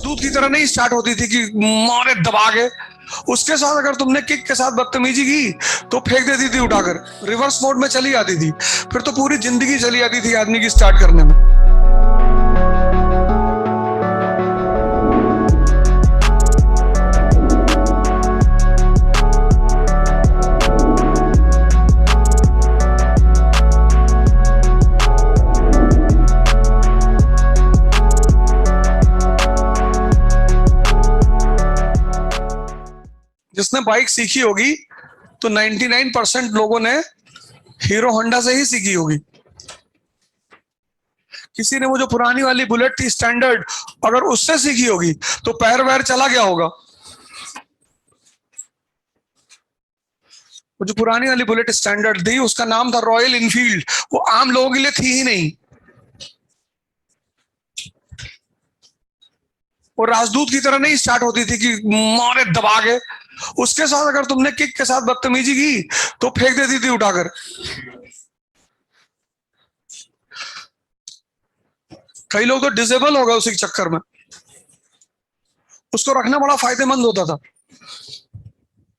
राजदूत की तरह नहीं स्टार्ट होती थी कि मारे दबा के। उसके साथ अगर तुमने किक के साथ बदतमीजी की तो फेंक देती थी उठाकर, रिवर्स मोड में चली जाती थी। फिर तो पूरी जिंदगी चली जाती थी आदमी की स्टार्ट करने में। जिसने बाइक सीखी होगी तो 99% लोगों ने हीरो होंडा से ही सीखी होगी। किसी ने वो जो पुरानी वाली बुलेट थी स्टैंडर्ड, अगर उससे सीखी होगी तो पैर वैर चला गया होगा। वो जो पुरानी वाली बुलेट स्टैंडर्ड थी उसका नाम था रॉयल इनफील्ड, वो आम लोगों के लिए थी ही नहीं। वो राजदूत की तरह नहीं स्टार्ट होती थी कि मारे दबा के। उसके साथ अगर तुमने किक के साथ बदतमीजी की तो फेंक देती थी उठाकर। कई लोग तो डिसेबल हो गए उसी चक्कर में। उसको रखना बड़ा फायदेमंद होता था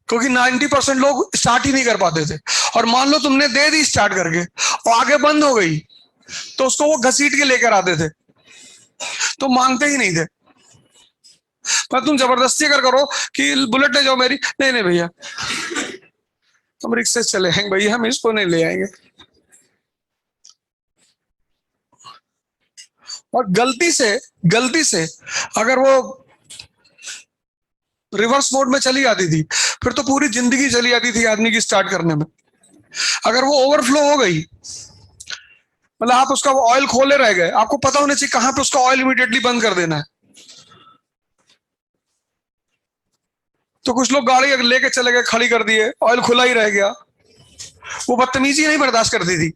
क्योंकि 90% लोग स्टार्ट ही नहीं कर पाते थे। और मान लो तुमने दे दी स्टार्ट करके और आगे बंद हो गई तो उसको वो घसीट के लेकर आते थे, तो मांगते ही नहीं थे। पर तुम जबरदस्ती अगर करो कि बुलेट ले जाओ मेरी, नहीं नहीं भैया हम रिक्शे से चले आएंगे भैया, हम इसको नहीं ले आएंगे। और गलती से अगर वो रिवर्स मोड में चली जाती थी फिर तो पूरी जिंदगी चली जाती थी आदमी की स्टार्ट करने में। अगर वो ओवरफ्लो हो गई, मतलब आप उसका वो ऑयल खोले रह गए, आपको पता होना चाहिए कहां पे उसका ऑयल इमीडिएटली बंद कर देना है। तो कुछ लोग गाड़ी लेके चले गए, खड़ी कर दिए, ऑयल खुला ही रह गया। वो बदतमीजी नहीं बर्दाश्त करती थी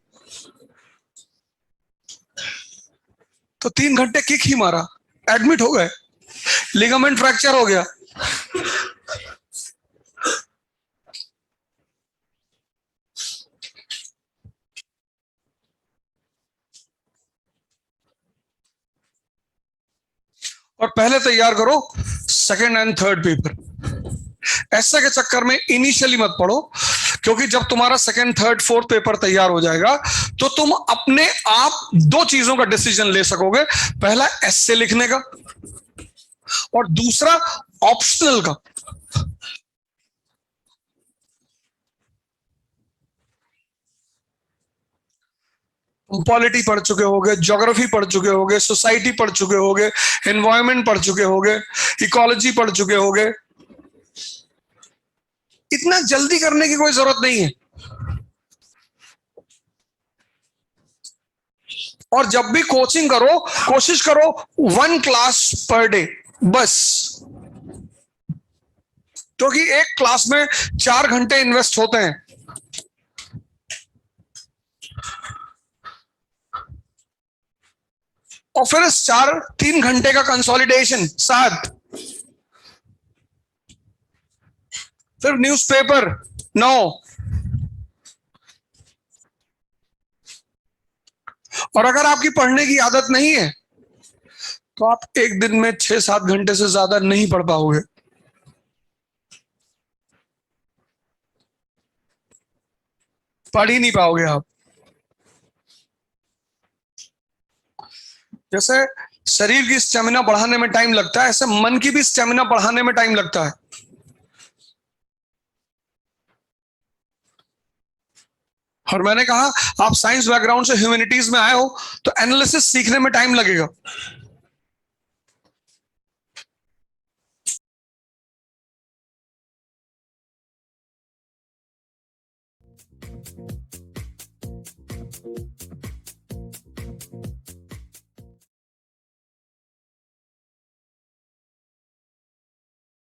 तो 3 घंटे किक ही मारा, एडमिट हो गए, लिगामेंट फ्रैक्चर हो गया। और पहले तैयार करो सेकंड एंड थर्ड पेपर। ऐसे के चक्कर में इनिशियली मत पढ़ो, क्योंकि जब तुम्हारा सेकंड थर्ड फोर्थ पेपर तैयार हो जाएगा तो तुम अपने आप 2 चीजों का डिसीजन ले सकोगे। पहला एस्से लिखने का और दूसरा ऑप्शनल का। पॉलिटी पढ़ चुके होगे, ज्योग्राफी पढ़ चुके होगे, सोसाइटी पढ़ चुके होगे, एनवायरमेंट पढ़ चुके होगे, इकोलॉजी पढ़ चुके होगे। इतना जल्दी करने की कोई जरूरत नहीं है। और जब भी कोचिंग करो कोशिश करो 1 क्लास पर डे बस, क्योंकि एक क्लास में 4 घंटे इन्वेस्ट होते हैं। और फिर 3 घंटे का कंसोलिडेशन 7, फिर न्यूज़पेपर 9। और अगर आपकी पढ़ने की आदत नहीं है तो आप एक दिन में 6-7 घंटे से ज्यादा नहीं पढ़ पाओगे। पढ़ ही नहीं पाओगे आप। जैसे शरीर की स्टेमिना बढ़ाने में टाइम लगता है, ऐसे मन की भी स्टेमिना बढ़ाने में टाइम लगता है। और मैंने कहा आप साइंस बैकग्राउंड से ह्यूमैनिटीज में आए हो तो एनालिसिस सीखने में टाइम लगेगा।